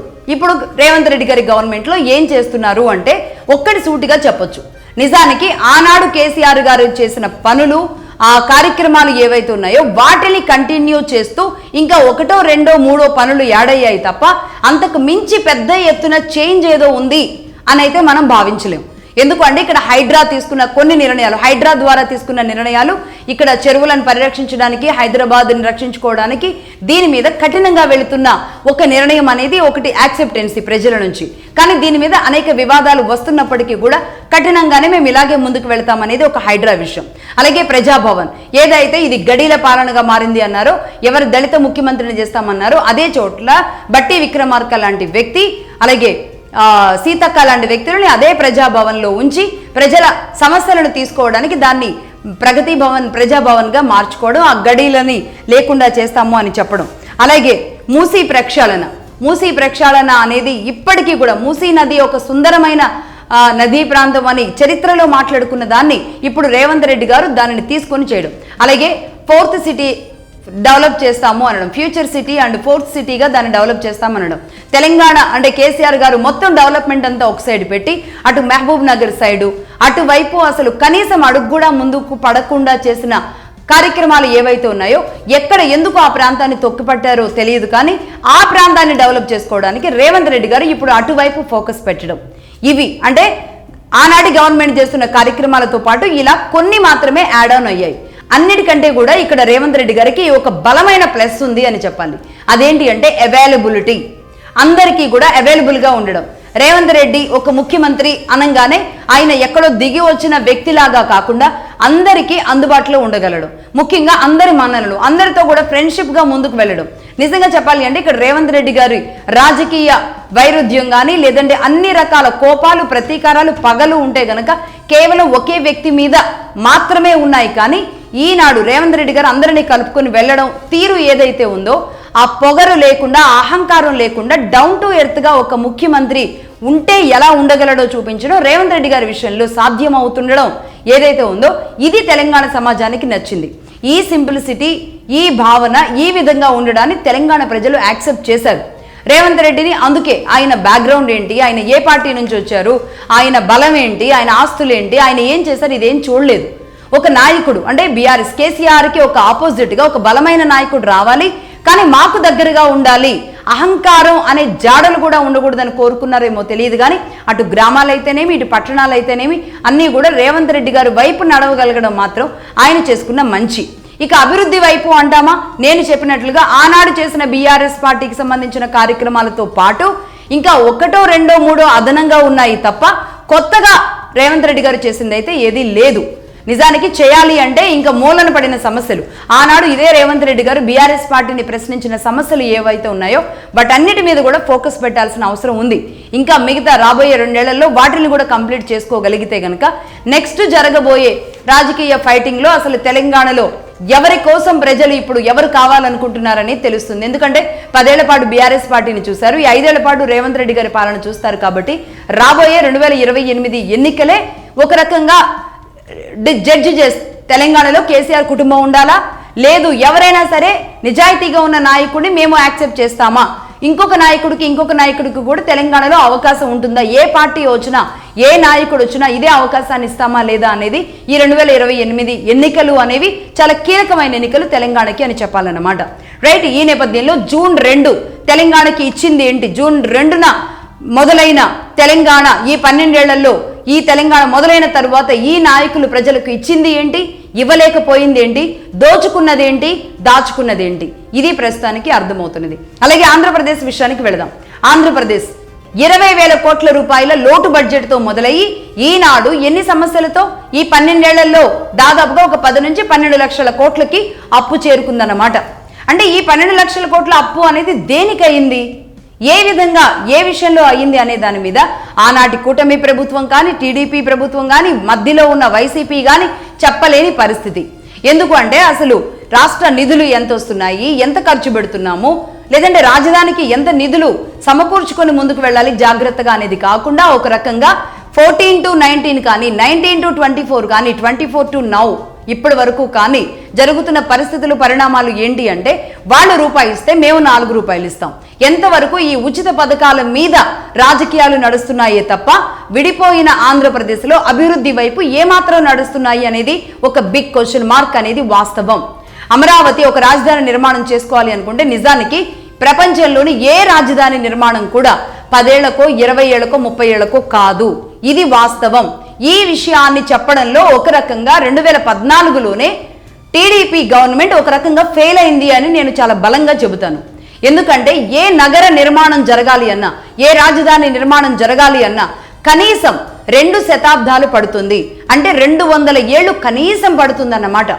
రేవంత్ రెడ్డి గారి గవర్నమెంట్లో ఏం చేస్తున్నారు అంటే ఒక్కటి సూటిగా చెప్పొచ్చు. నిజానికి ఆనాడు కేసీఆర్ గారు చేసిన పనులు, ఆ కార్యక్రమాలు ఏవైతే ఉన్నాయో వాటిని కంటిన్యూ చేస్తూ ఇంకా 1, 2, 3 పనులు యాడ్ అయ్యాయి తప్ప అంతకు మించి పెద్ద ఎత్తున చేంజ్ ఏదో ఉంది అని అయితే మనం భావించలేం. ఎందుకంటే ఇక్కడ హైడ్రా ద్వారా తీసుకున్న నిర్ణయాలు ఇక్కడ చెరువులను పరిరక్షించడానికి, హైదరాబాద్ని రక్షించుకోవడానికి దీని మీద కఠినంగా వెళుతున్న ఒక నిర్ణయం అనేది ఒకటి యాక్సెప్టెన్సీ ప్రజల నుంచి. కానీ దీని మీద అనేక వివాదాలు వస్తున్నప్పటికీ కూడా కఠినంగానే మేము ఇలాగే ముందుకు వెళతామనేది ఒక హైడ్రా విషయం. అలాగే ప్రజాభవన్ ఏదైతే ఇది గడీల పాలనగా మారింది అన్నారో, ఎవరు దళిత ముఖ్యమంత్రిని చేస్తామన్నారో అదే చోట్ల బట్టి విక్రమార్క లాంటి వ్యక్తి, అలాగే సీతక్క లాంటి వ్యక్తులని అదే ప్రజాభవన్లో ఉంచి ప్రజల సమస్యలను తీసుకోవడానికి, దాన్ని ప్రగతి భవన్ ప్రజాభవన్గా మార్చుకోవడం, ఆ గడీలని లేకుండా చేస్తాము అని చెప్పడం. అలాగే మూసీ ప్రక్షాళన అనేది ఇప్పటికీ కూడా మూసీ నది ఒక సుందరమైన నదీ ప్రాంతం అని చరిత్రలో మాట్లాడుకున్న దాన్ని ఇప్పుడు రేవంత్ రెడ్డి గారు దానిని తీసుకొని చేయడం. అలాగే ఫోర్త్ సిటీ డెవలప్ చేస్తాము అనడం, ఫ్యూచర్ సిటీ అండ్ ఫోర్త్ సిటీగా దాన్ని డెవలప్ చేస్తామనడం. తెలంగాణ అంటే కేసీఆర్ గారు మొత్తం డెవలప్మెంట్ అంతా ఒక సైడ్ పెట్టి అటు మహబూబ్ నగర్ సైడు అటువైపు అసలు కనీసం అడుగు కూడా ముందుకు పడకుండా చేసిన కార్యక్రమాలు ఏవైతే ఉన్నాయో, ఎక్కడ ఎందుకు ఆ ప్రాంతాన్ని తొక్కిపట్టారో తెలియదు, కానీ ఆ ప్రాంతాన్ని డెవలప్ చేసుకోవడానికి రేవంత్ రెడ్డి గారు ఇప్పుడు అటువైపు ఫోకస్ పెట్టడం. ఇవి అంటే ఆనాటి గవర్నమెంట్ చేస్తున్న కార్యక్రమాలతో పాటు ఇలా కొన్ని మాత్రమే యాడ్ ఆన్ అయ్యాయి. అన్నిటికంటే కూడా ఇక్కడ రేవంత్ రెడ్డి గారికి ఒక బలమైన ప్లస్ ఉంది అని చెప్పాలి. అదేంటి అంటే అవైలబిలిటీ, అందరికీ కూడా అవైలబుల్గా ఉండడం. రేవంత్ రెడ్డి ఒక ముఖ్యమంత్రి అనగానే ఆయన ఎక్కడో దిగి వచ్చిన వ్యక్తిలాగా కాకుండా అందరికీ అందుబాటులో ఉండగలడు. ముఖ్యంగా అందరి మన్ననలు, అందరితో కూడా ఫ్రెండ్షిప్గా ముందుకు వెళ్ళడం. నిజంగా చెప్పాలి అంటే ఇక్కడ రేవంత్ రెడ్డి గారి రాజకీయ వైరుధ్యం కానీ లేదంటే అన్ని రకాల కోపాలు, ప్రతీకారాలు, పగలు ఉంటే గనక కేవలం ఒకే వ్యక్తి మీద మాత్రమే ఉన్నాయి. కానీ ఈనాడు రేవంత్ రెడ్డి గారు అందరినీ కలుపుకొని వెళ్ళడం తీరు ఏదైతే ఉందో, ఆ పొగరు లేకుండా, అహంకారం లేకుండా డౌన్ టు ఎర్త్గా ఒక ముఖ్యమంత్రి ఉంటే ఎలా ఉండగలడో చూపించడం రేవంత్ రెడ్డి గారి విషయంలో సాధ్యం అవుతుండడం ఏదైతే ఉందో, ఇది తెలంగాణ సమాజానికి నచ్చింది. ఈ సింప్లిసిటీ, ఈ భావన, ఈ విధంగా ఉండడాన్ని తెలంగాణ ప్రజలు యాక్సెప్ట్ చేశారు రేవంత్ రెడ్డిని. అందుకే ఆయన బ్యాక్గ్రౌండ్ ఏంటి, ఆయన ఏ పార్టీ నుంచి వచ్చారు, ఆయన బలం ఏంటి, ఆయన ఆస్తులు ఏంటి, ఆయన ఏం చేశారు, ఇదేం చూడలేదు. ఒక నాయకుడు అంటే బీఆర్ఎస్ కేసీఆర్కి ఒక ఆపోజిట్గా ఒక బలమైన నాయకుడు రావాలి, కానీ మాకు దగ్గరగా ఉండాలి, అహంకారం అనే జాడలు కూడా ఉండకూడదని కోరుకున్నారేమో తెలియదు. కానీ అటు గ్రామాలైతేనేమి, ఇటు పట్టణాలైతేనేమి అన్నీ కూడా రేవంత్ రెడ్డి గారి వైపు నడవగలగడం మాత్రం ఆయన చేసుకున్న మంచి. ఇక అభివృద్ధి వైపు అంటామా, నేను చెప్పినట్లుగా ఆనాడు చేసిన బీఆర్ఎస్ పార్టీకి సంబంధించిన కార్యక్రమాలతో పాటు ఇంకా ఒకటో రెండో మూడో అదనంగా ఉన్నాయి తప్ప కొత్తగా రేవంత్ రెడ్డి గారు చేసిందైతే ఏదీ లేదు. నిజానికి చేయాలి అంటే ఇంకా మూలన పడిన సమస్యలు, ఆనాడు ఇదే రేవంత్ రెడ్డి గారు బీఆర్ఎస్ పార్టీని ప్రశ్నించిన సమస్యలు ఏవైతే ఉన్నాయో బట్ అన్నిటి మీద కూడా ఫోకస్ పెట్టాల్సిన అవసరం ఉంది. ఇంకా మిగతా రాబోయే 2 ఏళ్లలో వాటిని కూడా కంప్లీట్ చేసుకోగలిగితే గనక నెక్స్ట్ జరగబోయే రాజకీయ ఫైటింగ్లో అసలు తెలంగాణలో ఎవరి కోసం ప్రజలు ఇప్పుడు ఎవరు కావాలనుకుంటున్నారని తెలుస్తుంది. ఎందుకంటే 10 ఏళ్ల పాటు బీఆర్ఎస్ పార్టీని చూశారు, ఈ 5 ఏళ్ల పాటు రేవంత్ రెడ్డి గారి పాలన చూస్తారు. కాబట్టి రాబోయే 2028 ఎన్నికలే ఒక రకంగా జడ్జి చేసి తెలంగాణలో కేసీఆర్ కుటుంబం ఉండాలా, లేదు ఎవరైనా సరే నిజాయితీగా ఉన్న నాయకుడిని మేము యాక్సెప్ట్ చేస్తామా, ఇంకొక నాయకుడికి కూడా తెలంగాణలో అవకాశం ఉంటుందా, ఏ పార్టీ వచ్చినా ఏ నాయకుడు వచ్చినా ఇదే అవకాశాన్ని ఇస్తామా లేదా అనేది ఈ 2028 ఎన్నికలు అనేవి చాలా కీలకమైన ఎన్నికలు తెలంగాణకి అని చెప్పాలన్నమాట. రైట్, ఈ నేపథ్యంలో జూన్ 2 తెలంగాణకి ఇచ్చింది ఏంటి, జూన్ 2న మొదలైన తెలంగాణ ఈ 12 ఏళ్లలో ఈ తెలంగాణ మొదలైన తరువాత ఈ నాయకులు ప్రజలకు ఇచ్చింది ఏంటి, ఇవ్వలేకపోయింది ఏంటి, దోచుకున్నదేంటి, దాచుకున్నదేంటి, ఇది ప్రస్తుతానికి అర్థమవుతున్నది. అలాగే ఆంధ్రప్రదేశ్ విషయానికి వెళదాం. ఆంధ్రప్రదేశ్ 20,000 కోట్ల రూపాయల లోటు బడ్జెట్తో మొదలయ్యి ఈనాడు ఎన్ని సమస్యలతో ఈ 12 ఏళ్లలో దాదాపుగా ఒక 10 నుంచి 12 లక్షల కోట్లకి అప్పు చేరుకుందన్నమాట. అంటే ఈ 12 లక్షల కోట్ల అప్పు అనేది దేనికయింది, ఏ విధంగా ఏ విషయంలో అయ్యింది అనే దాని మీద ఆనాటి కూటమి ప్రభుత్వం కానీ టీడీపీ ప్రభుత్వం కానీ మధ్యలో ఉన్న వైసీపీ కానీ చెప్పలేని పరిస్థితి. ఎందుకు అంటే అసలు రాష్ట్ర నిధులు ఎంత వస్తున్నాయి, ఎంత ఖర్చు పెడుతున్నాము, లేదంటే రాజధానికి ఎంత నిధులు సమకూర్చుకొని ముందుకు వెళ్ళాలి జాగ్రత్తగా అనేది కాకుండా ఒక రకంగా 14 to 19 కానీ 19 to 24 కానీ 24 to now ఇప్పటి వరకు కానీ జరుగుతున్న పరిస్థితులు పరిణామాలు ఏంటి అంటే వాళ్ళు రూపాయి ఇస్తే మేము 4 రూపాయలు ఇస్తాం. ఎంతవరకు ఈ ఉచిత పథకాల మీద రాజకీయాలు నడుస్తున్నాయే తప్ప విడిపోయిన ఆంధ్రప్రదేశ్లో అభివృద్ధి వైపు ఏమాత్రం నడుస్తున్నాయి అనేది ఒక బిగ్ క్వశ్చన్ మార్క్ అనేది వాస్తవం. అమరావతి ఒక రాజధాని నిర్మాణం చేసుకోవాలి అనుకుంటే నిజానికి ప్రపంచంలోని ఏ రాజధాని నిర్మాణం కూడా 10 ఏళ్లకో 20 ఏళ్లకో 30 ఏళ్లకో కాదు, ఇది వాస్తవం. ఈ విషయాన్ని చెప్పడంలో ఒక రకంగా 2014లోనే టీడీపీ గవర్నమెంట్ ఒక రకంగా ఫెయిల్ అయింది అని నేను చాలా బలంగా చెబుతాను. ఎందుకంటే ఏ నగర నిర్మాణం జరగాలి అన్నా, ఏ రాజధాని నిర్మాణం జరగాలి అన్నా కనీసం 2 శతాబ్దాలు పడుతుంది, అంటే 200 ఏళ్ళు కనీసం పడుతుందన్నమాట.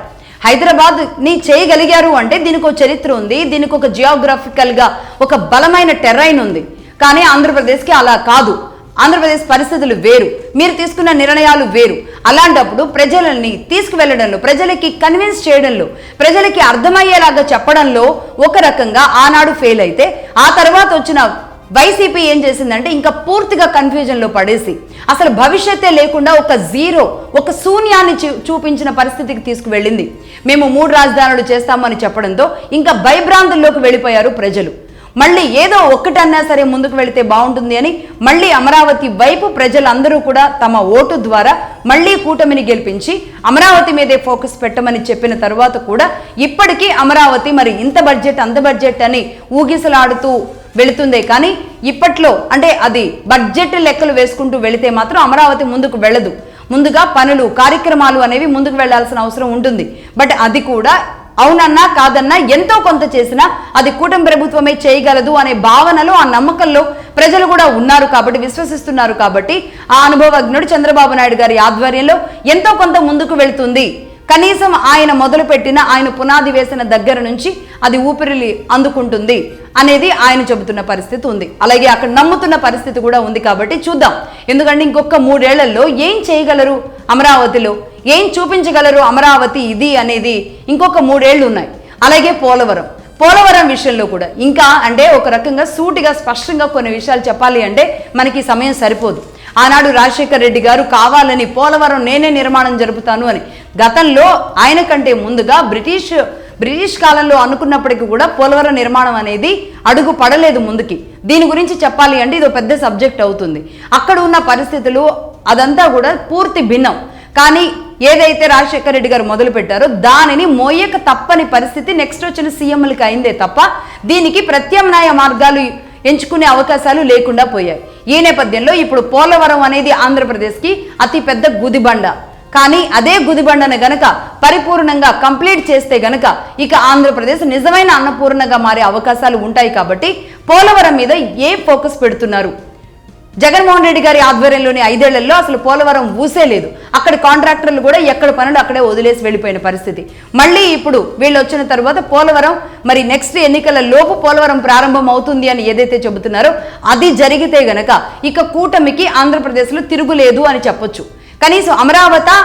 హైదరాబాద్ ని చేయగలిగారు అంటే దీనికి ఒక చరిత్ర ఉంది, దీనికి ఒక జియోగ్రఫికల్గా ఒక బలమైన టెర్రైన్ ఉంది. కానీ ఆంధ్రప్రదేశ్కి అలా కాదు. ఆంధ్రప్రదేశ్ పరిస్థితులు వేరు, మీరు తీసుకున్న నిర్ణయాలు వేరు. అలాంటప్పుడు ప్రజలని తీసుకువెళ్లడంలో, ప్రజలకి కన్విన్స్ చేయడంలో, ప్రజలకి అర్థమయ్యేలాగా చెప్పడంలో ఒక రకంగా ఆనాడు ఫెయిల్ అయితే, ఆ తర్వాత వచ్చిన వైసీపీ ఏం చేసిందంటే ఇంకా పూర్తిగా కన్ఫ్యూజన్లో పడేసి అసలు భవిష్యత్తే లేకుండా ఒక శూన్యాన్ని చూపించిన పరిస్థితికి తీసుకువెళ్ళింది. మేము 3 రాజధానులు చేస్తామని చెప్పడంతో ఇంకా భయభ్రాంతుల్లోకి వెళ్ళిపోయారు ప్రజలు. మళ్ళీ ఏదో ఒక్కటన్నా సరే ముందుకు వెళితే బాగుంటుంది అని మళ్ళీ అమరావతి వైపు ప్రజలందరూ కూడా తమ ఓటు ద్వారా మళ్ళీ కూటమిని గెలిపించి అమరావతి మీదే ఫోకస్ పెట్టమని చెప్పిన తర్వాత కూడా ఇప్పటికీ అమరావతి మరి ఇంత బడ్జెట్ అంత బడ్జెట్ అని ఊగిసలాడుతూ వెళుతుందే కానీ ఇప్పట్లో అంటే అది బడ్జెట్ లెక్కలు వేసుకుంటూ వెళితే మాత్రం అమరావతి ముందుకు వెళ్ళదు. ముందుగా పనులు కార్యక్రమాలు అనేవి ముందుకు వెళ్లాల్సిన అవసరం ఉంటుంది. బట్ అది కూడా అవునన్నా కాదన్నా ఎంతో కొంత చేసినా అది కూటమి ప్రభుత్వమే చేయగలదు అనే భావనలో, ఆ నమ్మకంలో ప్రజలు కూడా ఉన్నారు కాబట్టి, విశ్వసిస్తున్నారు కాబట్టి ఆ అనుభవజ్ఞుడు చంద్రబాబు నాయుడు గారి ఆధ్వర్యంలో ఎంతో కొంత ముందుకు వెళుతుంది. కనీసం ఆయన మొదలుపెట్టిన, ఆయన పునాది వేసిన దగ్గర నుంచి అది ఊపిరిని అందుకుంటుంది అనేది ఆయన చెబుతున్న పరిస్థితి ఉంది. అలాగే అక్కడ నమ్ముతున్న పరిస్థితి కూడా ఉంది కాబట్టి చూద్దాం. ఎందుకంటే ఇంకొక 3 ఏళ్లలో ఏం చేయగలరు అమరావతిలో, ఏం చూపించగలరు అమరావతి ఇది అనేది ఇంకొక 3 ఏళ్లు ఉన్నాయి. అలాగే పోలవరం విషయంలో కూడా ఇంకా అంటే ఒక రకంగా సూటిగా స్పష్టంగా కొన్ని విషయాలు చెప్పాలి అంటే మనకి సమయం సరిపోదు. ఆనాడు రాజశేఖర్ రెడ్డి గారు కావాలని పోలవరం నేనే నిర్మాణం జరుపుతాను అని గతంలో ఆయన కంటే ముందుగా బ్రిటిష్ కాలంలో అనుకున్నప్పటికీ కూడా పోలవరం నిర్మాణం అనేది అడుగు పడలేదు ముందుకి. దీని గురించి చెప్పాలి అంటే ఇది పెద్ద సబ్జెక్ట్ అవుతుంది. అక్కడ ఉన్న పరిస్థితులు అదంతా కూడా పూర్తి భిన్నం. కానీ ఏదైతే రాజశేఖర్ రెడ్డి గారు మొదలు పెట్టారో దానిని మోయక తప్పని పరిస్థితి నెక్స్ట్ వచ్చిన సీఎంలకి అయిందే తప్ప దీనికి ప్రత్యామ్నాయ మార్గాలు ఎంచుకునే అవకాశాలు లేకుండా పోయాయి. ఈ నేపథ్యంలో ఇప్పుడు పోలవరం అనేది ఆంధ్రప్రదేశ్కి అతి పెద్ద గుదిబండ. కానీ అదే గుదిబండను గనక పరిపూర్ణంగా కంప్లీట్ చేస్తే గనక ఇక ఆంధ్రప్రదేశ్ నిజమైన అన్నపూర్ణగా మారే అవకాశాలు ఉంటాయి. కాబట్టి పోలవరం మీద ఏ ఫోకస్ పెడుతున్నారు? జగన్మోహన్ రెడ్డి గారి ఆధ్వర్యంలోని 5 ఏళ్లలో అసలు పోలవరం ఊసే లేదు. అక్కడ కాంట్రాక్టర్లు కూడా ఎక్కడ పనులు అక్కడే వదిలేసి వెళ్ళిపోయిన పరిస్థితి. మళ్ళీ ఇప్పుడు వీళ్ళు వచ్చిన తర్వాత పోలవరం మరి నెక్స్ట్ ఎన్నికల లోపు పోలవరం ప్రారంభం అవుతుంది అని ఏదైతే చెబుతున్నారో అది జరిగితే గనక ఇక కూటమికి ఆంధ్రప్రదేశ్లో తిరుగులేదు అని చెప్పొచ్చు. కనీసం అమరావతి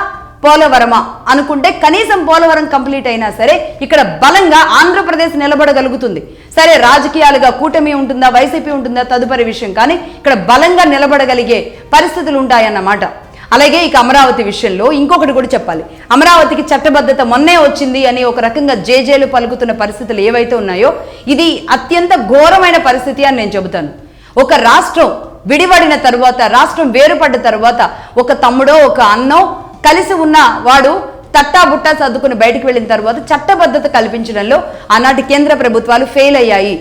పోలవరమా అనుకుంటే కనీసం పోలవరం కంప్లీట్ అయినా సరే ఇక్కడ బలంగా ఆంధ్రప్రదేశ్ నిలబడగలుగుతుంది. సరే రాజకీయాలుగా కూటమి ఉంటుందా, వైసీపీ ఉంటుందా తదుపరి విషయం, కానీ ఇక్కడ బలంగా నిలబడగలిగే పరిస్థితులు ఉంటాయన్నమాట. అలాగే ఇక అమరావతి విషయంలో ఇంకొకటి కూడా చెప్పాలి. అమరావతికి చట్టబద్ధత మొన్నే వచ్చింది అని ఒక రకంగా జేజేలు పలుకుతున్న పరిస్థితులు ఏవైతే ఉన్నాయో ఇది అత్యంత ఘోరమైన పరిస్థితి అని నేను చెబుతాను. ఒక రాష్ట్రం విడిపడిన తర్వాత, రాష్ట్రం వేరుపడ్డ తర్వాత ఒక తమ్ముడో ఒక అన్నో కలిసి ఉన్న వాడు తట్టాబుట్టా సర్దుకుని బయటకు వెళ్ళిన తర్వాత చట్టబద్ధత కల్పించడంలో ఆనాటి కేంద్ర ప్రభుత్వాలు ఫెయిల్ అయ్యాయి.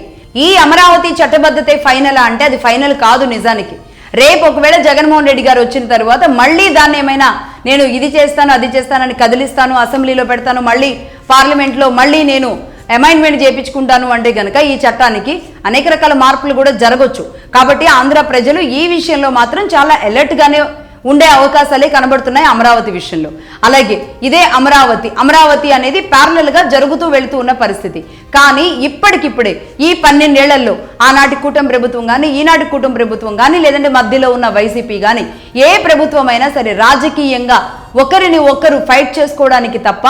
ఈ అమరావతి చట్టబద్ధతే ఫైనలా అంటే అది ఫైనల్ కాదు నిజానికి. రేపు ఒకవేళ జగన్మోహన్ రెడ్డి గారు వచ్చిన తర్వాత మళ్ళీ దాన్ని ఏమైనా నేను ఇది చేస్తాను అది చేస్తానని కదిలిస్తాను, అసెంబ్లీలో పెడతాను, మళ్ళీ పార్లమెంట్లో మళ్ళీ నేను అమైండ్మెంట్ చేయించుకుంటాను అంటే గనక ఈ చట్టానికి అనేక రకాల మార్పులు కూడా జరగవచ్చు. కాబట్టి ఆంధ్ర ప్రజలు ఈ విషయంలో మాత్రం చాలా అలర్ట్గానే ఉండే అవకాశాలే కనబడుతున్నాయి అమరావతి విషయంలో. అలాగే ఇదే అమరావతి అనేది ప్యారలల్గా జరుగుతూ వెళుతూ ఉన్న పరిస్థితి. కానీ ఇప్పటికిప్పుడే ఈ 12 ఏళ్లలో ఆనాటి కూటమి ప్రభుత్వం కానీ, ఈనాటి కూటమి ప్రభుత్వం కానీ, లేదంటే మధ్యలో ఉన్న వైసీపీ కానీ ఏ ప్రభుత్వం అయినా సరే రాజకీయంగా ఒకరిని ఒకరు ఫైట్ చేసుకోవడానికి తప్ప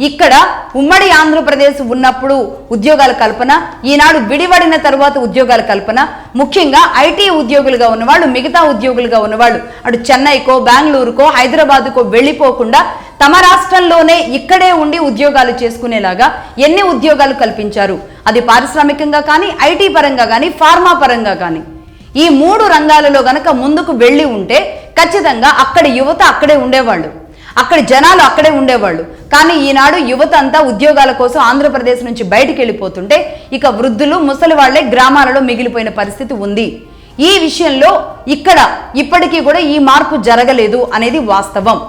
ఇక్కడ ఉమ్మడి ఆంధ్రప్రదేశ్ ఉన్నప్పుడు ఉద్యోగాల కల్పన, ఈనాడు విడివడిన తర్వాత ఉద్యోగాల కల్పన, ముఖ్యంగా ఐటీ ఉద్యోగులుగా ఉన్నవాళ్ళు, మిగతా ఉద్యోగులుగా ఉన్నవాళ్ళు అటు చెన్నైకో, బెంగళూరుకో, హైదరాబాద్కో వెళ్ళిపోకుండా తమ రాష్ట్రంలోనే ఇక్కడే ఉండి ఉద్యోగాలు చేసుకునేలాగా ఎన్ని ఉద్యోగాలు కల్పించారు. అది పారిశ్రామికంగా కానీ, ఐటీ పరంగా కానీ, ఫార్మా పరంగా కానీ. ఈ 3 రంగాలలో గనక ముందుకు వెళ్ళి ఉంటే ఖచ్చితంగా అక్కడి యువత అక్కడే ఉండేవాళ్ళు, అక్కడి జనాలు అక్కడే ఉండేవాళ్ళు. కానీ ఈనాడు యువత అంతా ఉద్యోగాల కోసం ఆంధ్రప్రదేశ్ నుంచి బయటికి వెళ్ళిపోతుంటే ఇక వృద్ధులు, ముసలి వాళ్లే గ్రామాలలో మిగిలిపోయిన పరిస్థితి ఉంది. ఈ విషయంలో ఇక్కడ ఇప్పటికీ కూడా ఈ మార్పు జరగలేదు అనేది వాస్తవం.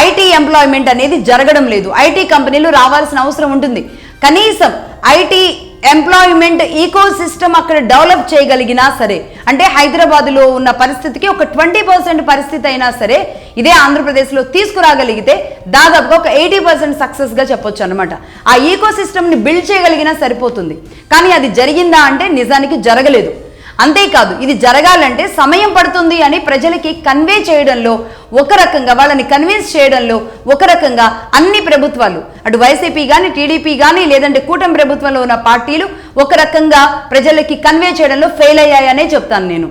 ఐటీ ఎంప్లాయ్మెంట్ అనేది జరగడం లేదు. ఐటీ కంపెనీలు రావాల్సిన అవసరం ఉంటుంది. కనీసం ఐటీ ఎంప్లాయ్మెంట్ ఈకో సిస్టమ్ అక్కడ డెవలప్ చేయగలిగినా సరే, అంటే హైదరాబాద్లో ఉన్న పరిస్థితికి ఒక 20% పరిస్థితి అయినా సరే ఇదే ఆంధ్రప్రదేశ్లో తీసుకురాగలిగితే దాదాపుగా ఒక 80% సక్సెస్గా చెప్పొచ్చు అనమాట. ఆ ఈకో సిస్టమ్ని బిల్డ్ చేయగలిగినా సరిపోతుంది. కానీ అది జరిగిందా అంటే నిజానికి జరగలేదు. అంతేకాదు ఇది జరగాలంటే సమయం పడుతుంది అని ప్రజలకి కన్వే చేయడంలో ఒక రకంగా, వాళ్ళని కన్విన్స్ చేయడంలో ఒక రకంగా అన్ని ప్రభుత్వాలు, అటు వైసీపీ కానీ, టీడీపీ కానీ, లేదంటే కూటమి ప్రభుత్వంలో ఉన్న పార్టీలు ఒక రకంగా ప్రజలకి కన్వే చేయడంలో ఫెయిల్ అయ్యాయనే చెప్తాను నేను.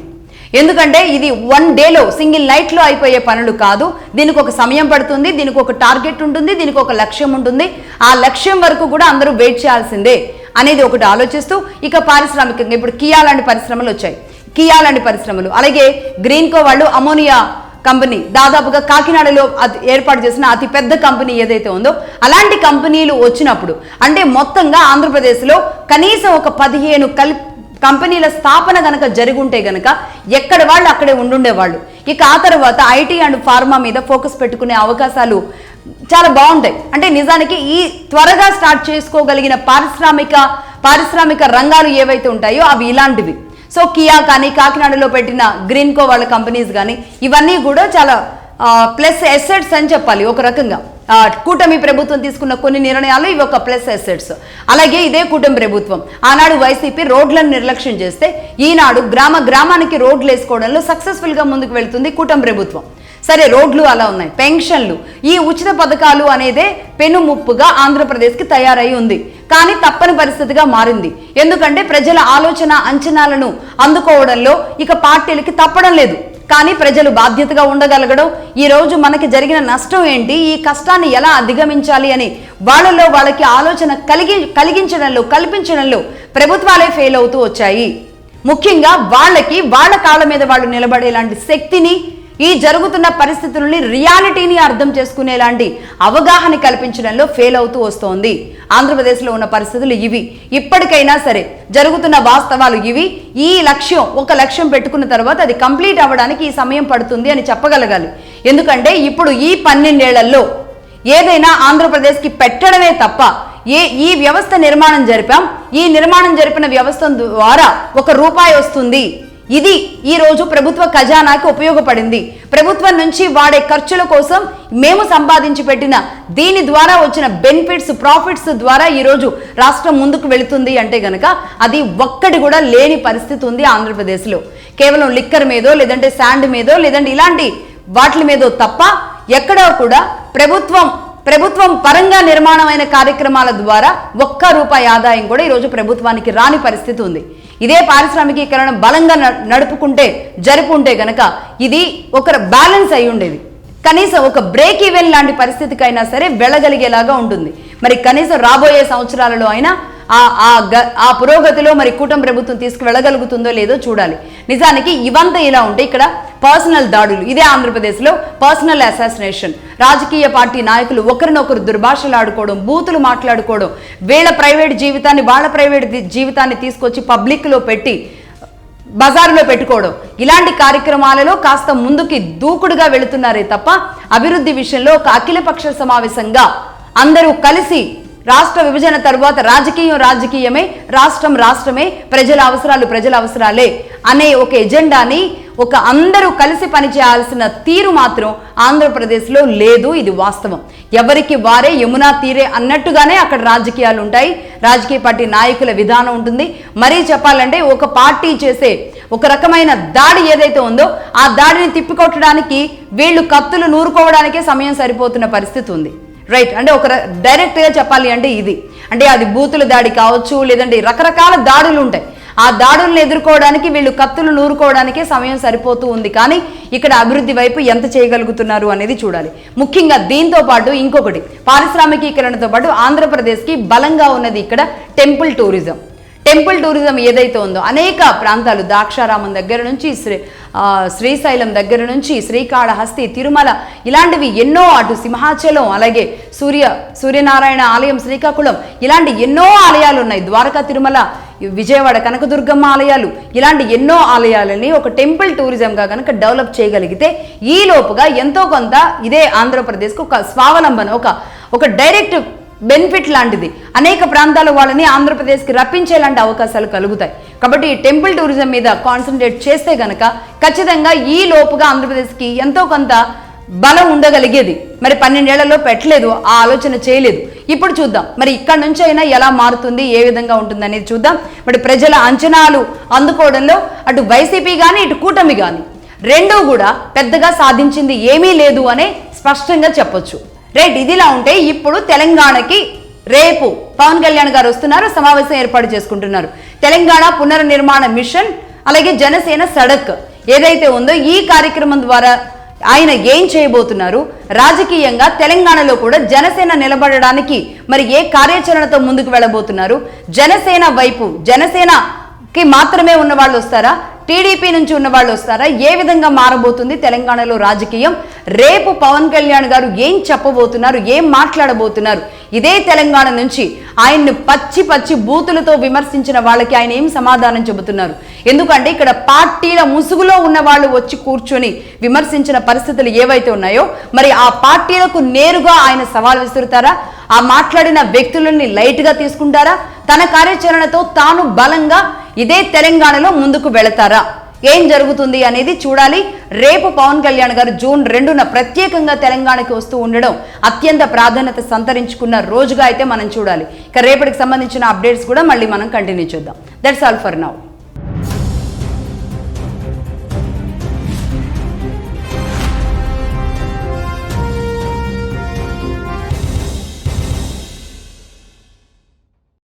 ఎందుకంటే ఇది వన్ డేలో, సింగిల్ నైట్లో అయిపోయే పనులు కాదు. దీనికి ఒక సమయం పడుతుంది, దీనికి ఒక టార్గెట్ ఉంటుంది, దీనికి ఒక లక్ష్యం ఉంటుంది. ఆ లక్ష్యం వరకు కూడా అందరూ వెయిట్ చేయాల్సిందే అనేది ఒకటి ఆలోచిస్తూ, ఇక పారిశ్రామికంగా ఇప్పుడు కియా లాంటి పరిశ్రమలు వచ్చాయి. కియా లాంటి పరిశ్రమలు, అలాగే గ్రీన్కో వాళ్ళు అమోనియా కంపెనీ, దాదాపుగా కాకినాడలో ఏర్పాటు చేసిన అతి పెద్ద కంపెనీ ఏదైతే ఉందో అలాంటి కంపెనీలు వచ్చినప్పుడు, అంటే మొత్తంగా ఆంధ్రప్రదేశ్లో కనీసం ఒక 15 కంపెనీల స్థాపన గనక జరుగుంటే గనక ఎక్కడ వాళ్ళు అక్కడే ఉండుండేవాళ్ళు. ఇక ఆ తర్వాత ఐటీ అండ్ ఫార్మా మీద ఫోకస్ పెట్టుకునే అవకాశాలు చాలా బాగుంటాయి. అంటే నిజానికి ఈ త్వరగా స్టార్ట్ చేసుకోగలిగిన పారిశ్రామిక రంగాలు ఏవైతే ఉంటాయో అవి ఇలాంటివి. సో కియా కానీ, కాకినాడలో పెట్టిన గ్రీన్కో వాళ్ళ కంపెనీస్ కానీ, ఇవన్నీ కూడా చాలా ప్లస్ ఎసెట్స్ అని చెప్పాలి ఒక రకంగా. కూటమి ప్రభుత్వం తీసుకున్న కొన్ని నిర్ణయాలు ఇవి ఒక ప్లస్ అసెట్స్. అలాగే ఇదే కూటమి ప్రభుత్వం ఆనాడు వైసీపీ రోడ్లను నిర్లక్ష్యం చేస్తే ఈనాడు గ్రామానికి రోడ్లు వేసుకోవడంలో సక్సెస్ఫుల్గా ముందుకు వెళ్తుంది కూటమి ప్రభుత్వం. సరే, రోడ్లు అలా ఉన్నాయి, పెన్షన్లు, ఈ ఉచిత పథకాలు అనేదే పెనుముప్పుగా ఆంధ్రప్రదేశ్కి తయారై ఉంది. కానీ తప్పని పరిస్థితిగా మారింది. ఎందుకంటే ప్రజల ఆలోచన అంచనాలను అందుకోవడంలో ఇక పార్టీలకి తప్పడం లేదు. కానీ ప్రజలు బాధ్యతగా ఉండగలగడం, ఈ రోజు మనకి జరిగిన నష్టం ఏంటి, ఈ కష్టాన్ని ఎలా అధిగమించాలి అని వాళ్ళకి ఆలోచన కల్పించడంలో ప్రభుత్వాలే ఫెయిల్ అవుతూ వచ్చాయి. ముఖ్యంగా వాళ్ళ కాళ్ళ మీద వాళ్ళు నిలబడేలాంటి శక్తిని, ఈ జరుగుతున్న పరిస్థితులని, రియాలిటీని అర్థం చేసుకునేలాంటి అవగాహన కల్పించడంలో ఫెయిల్ అవుతూ వస్తోంది. ఆంధ్రప్రదేశ్లో ఉన్న పరిస్థితులు ఇవి. ఇప్పటికైనా సరే జరుగుతున్న వాస్తవాలు ఇవి. ఒక లక్ష్యం పెట్టుకున్న తర్వాత అది కంప్లీట్ అవ్వడానికి ఈ సమయం పడుతుంది అని చెప్పగలగాలి. ఎందుకంటే ఇప్పుడు ఈ 12 ఏళ్లలో ఏదైనా ఆంధ్రప్రదేశ్కి పెట్టడమే తప్ప ఈ వ్యవస్థ నిర్మాణం జరిపాం, ఈ నిర్మాణం జరిపిన వ్యవస్థ ద్వారా ₹1 వస్తుంది, ఇది ఈ రోజు ప్రభుత్వ ఖజానాకి ఉపయోగపడింది, ప్రభుత్వం నుంచి వాడే ఖర్చుల కోసం మేము సంపాదించి పెట్టిన దీని ద్వారా వచ్చిన బెనిఫిట్స్, ప్రాఫిట్స్ ద్వారా ఈరోజు రాష్ట్రం ముందుకు వెళుతుంది అంటే గనక అది ఒక్కటి కూడా లేని పరిస్థితి ఉంది ఆంధ్రప్రదేశ్లో. కేవలం లిక్కర్ మీదో, లేదంటే శాండ్ మీదో, లేదంటే ఇలాంటి వాటి మీదో తప్ప ఎక్కడో కూడా ప్రభుత్వం పరంగా నిర్మాణమైన కార్యక్రమాల ద్వారా ₹1 ఆదాయం కూడా ఈరోజు ప్రభుత్వానికి రాని పరిస్థితి ఉంది. ఇదే పారిశ్రామికీకరణ బలంగా జరుపుంటే గనక ఇది ఒక బ్యాలెన్స్ అయి ఉండేది. కనీసం ఒక బ్రేక్ ఈవెన్ లాంటి పరిస్థితికైనా సరే వెళ్ళగలిగేలాగా ఉంటుంది. మరి కనీసం రాబోయే సంవత్సరాలలో అయినా ఆ పురోగతిలో మరి కూటమి ప్రభుత్వం తీసుకువెళ్ళగలుగుతుందో లేదో చూడాలి. నిజానికి ఇవంతా ఇలా ఉంటే ఇక్కడ పర్సనల్ దాడులు, ఇదే ఆంధ్రప్రదేశ్లో పర్సనల్ అసాసినేషన్, రాజకీయ పార్టీ నాయకులు ఒకరినొకరు దుర్భాషలాడుకోవడం, బూతులు మాట్లాడుకోవడం, వాళ్ళ ప్రైవేట్ జీవితాన్ని తీసుకొచ్చి పబ్లిక్లో పెట్టి బజారులో పెట్టుకోవడం, ఇలాంటి కార్యక్రమాలలో కాస్త ముందుకి దూకుడుగా వెళుతున్నారే తప్ప అభివృద్ధి విషయంలో ఒక అఖిలపక్ష సమావేశంగా అందరూ కలిసి రాష్ట్ర విభజన తరువాత రాజకీయమే, రాష్ట్రమే, ప్రజల అవసరాలే అనే ఒక ఎజెండాని అందరూ కలిసి పనిచేయాల్సిన తీరు మాత్రం ఆంధ్రప్రదేశ్లో లేదు. ఇది వాస్తవం. ఎవరికి వారే యమునా తీరే అన్నట్టుగానే అక్కడ రాజకీయాలు ఉంటాయి, రాజకీయ పార్టీ నాయకుల విధానం ఉంటుంది. మరీ చెప్పాలంటే ఒక పార్టీ చేసే ఒక రకమైన దాడి ఏదైతే ఉందో ఆ దాడిని తిప్పికొట్టడానికి వీళ్ళు కత్తులు నూరుకోవడానికే సమయం సరిపోతున్న పరిస్థితి ఉంది. రైట్, అంటే ఒక డైరెక్ట్గా చెప్పాలి అంటే ఇది, అంటే అది బూతుల దాడి కావచ్చు, లేదంటే రకరకాల దాడులు ఉంటాయి. ఆ దాడులను ఎదుర్కోవడానికి వీళ్ళు కత్తులు నూరుకోవడానికే సమయం సరిపోతూ ఉంది. కానీ ఇక్కడ అభివృద్ధి వైపు ఎంత చేయగలుగుతున్నారు అనేది చూడాలి. ముఖ్యంగా దీంతో పాటు ఇంకొకటి, పారిశ్రామికీకరణతో పాటు ఆంధ్రప్రదేశ్కి బలంగా ఉన్నది ఇక్కడ టెంపుల్ టూరిజం ఏదైతే ఉందో అనేక ప్రాంతాలు, ద్రాక్షారామం దగ్గర నుంచి శ్రీశైలం దగ్గర నుంచి శ్రీకాళహస్తి, తిరుమల, ఇలాంటివి ఎన్నో, అటు సింహాచలం, అలాగే సూర్యనారాయణ ఆలయం, శ్రీకాకుళం, ఇలాంటి ఎన్నో ఆలయాలు ఉన్నాయి. ద్వారకా, తిరుమల, విజయవాడ కనకదుర్గమ్మ ఆలయాలు, ఇలాంటి ఎన్నో ఆలయాలని ఒక టెంపుల్ టూరిజంగా కనుక డెవలప్ చేయగలిగితే ఈ లోపుగా ఎంతో కొంత ఇదే ఆంధ్రప్రదేశ్కు ఒక స్వావలంబన, ఒక డైరెక్ట్ బెనిఫిట్ లాంటిది అనేక ప్రాంతాల వాళ్ళని ఆంధ్రప్రదేశ్కి రప్పించేలాంటి అవకాశాలు కలుగుతాయి. కాబట్టి ఈ టెంపుల్ టూరిజం మీద కాన్సన్ట్రేట్ చేస్తే గనక ఖచ్చితంగా ఈ లోపుగా ఆంధ్రప్రదేశ్కి ఎంతో కొంత బలం ఉండగలిగేది. మరి 12 ఏళ్లలో పెట్టలేదు, ఆ ఆలోచన చేయలేదు. ఇప్పుడు చూద్దాం మరి ఇక్కడ నుంచి అయినా ఎలా మారుతుంది, ఏ విధంగా ఉంటుంది అనేది చూద్దాం. మరి ప్రజల అంచనాలు అందుకోవడంలో అటు వైసీపీ కానీ ఇటు కూటమి కానీ రెండూ కూడా పెద్దగా సాధించింది ఏమీ లేదు అనే స్పష్టంగా చెప్పొచ్చు. రైట్, ఇదిలా ఉంటే ఇప్పుడు తెలంగాణకి రేపు పవన్ కళ్యాణ్ గారు వస్తున్నారు, సమావేశం ఏర్పాటు చేసుకుంటున్నారు. తెలంగాణ పునర్నిర్మాణ మిషన్ అలాగే జనసేన సడక్ ఏదైతే ఉందో ఈ కార్యక్రమం ద్వారా ఆయన ఏం చేయబోతున్నారు, రాజకీయంగా తెలంగాణలో కూడా జనసేన నిలబడడానికి మరి ఏ కార్యాచరణతో ముందుకు వెళ్ళబోతున్నారు, జనసేన వైపు జనసేనకి మాత్రమే ఉన్న వాళ్ళు వస్తారా, టీడీపీ నుంచి ఉన్న వాళ్ళు వస్తారా, ఏ విధంగా మారబోతుంది తెలంగాణలో రాజకీయం, రేపు పవన్ కళ్యాణ్ గారు ఏం చెప్పబోతున్నారు, ఏం మాట్లాడబోతున్నారు, ఇదే తెలంగాణ నుంచి ఆయన్ని పచ్చి బూతులతో విమర్శించిన వాళ్ళకి ఆయన ఏం సమాధానం చెబుతున్నారు. ఎందుకంటే ఇక్కడ పార్టీల ముసుగులో ఉన్న వాళ్ళు వచ్చి కూర్చొని విమర్శించిన పరిస్థితులు ఏవైతే ఉన్నాయో మరి ఆ పార్టీలకు నేరుగా ఆయన సవాల్ విసురుతారా, ఆ మాట్లాడిన వ్యక్తులని లైట్గా తీసుకుంటారా, తన కార్యాచరణతో తాను బలంగా ఇదే తెలంగాణలో ముందుకు వెళతారా, ఏం జరుగుతుంది అనేది చూడాలి. రేపు పవన్ కళ్యాణ్ గారు జూన్ 2న ప్రత్యేకంగా తెలంగాణకి వస్తూ ఉండడం అత్యంత ప్రాధాన్యత సంతరించుకున్న రోజుగా అయితే మనం చూడాలి. ఇక రేపటికి సంబంధించిన అప్డేట్స్ కూడా మళ్ళీ మనం కంటిన్యూ చేద్దాం. That's all for now.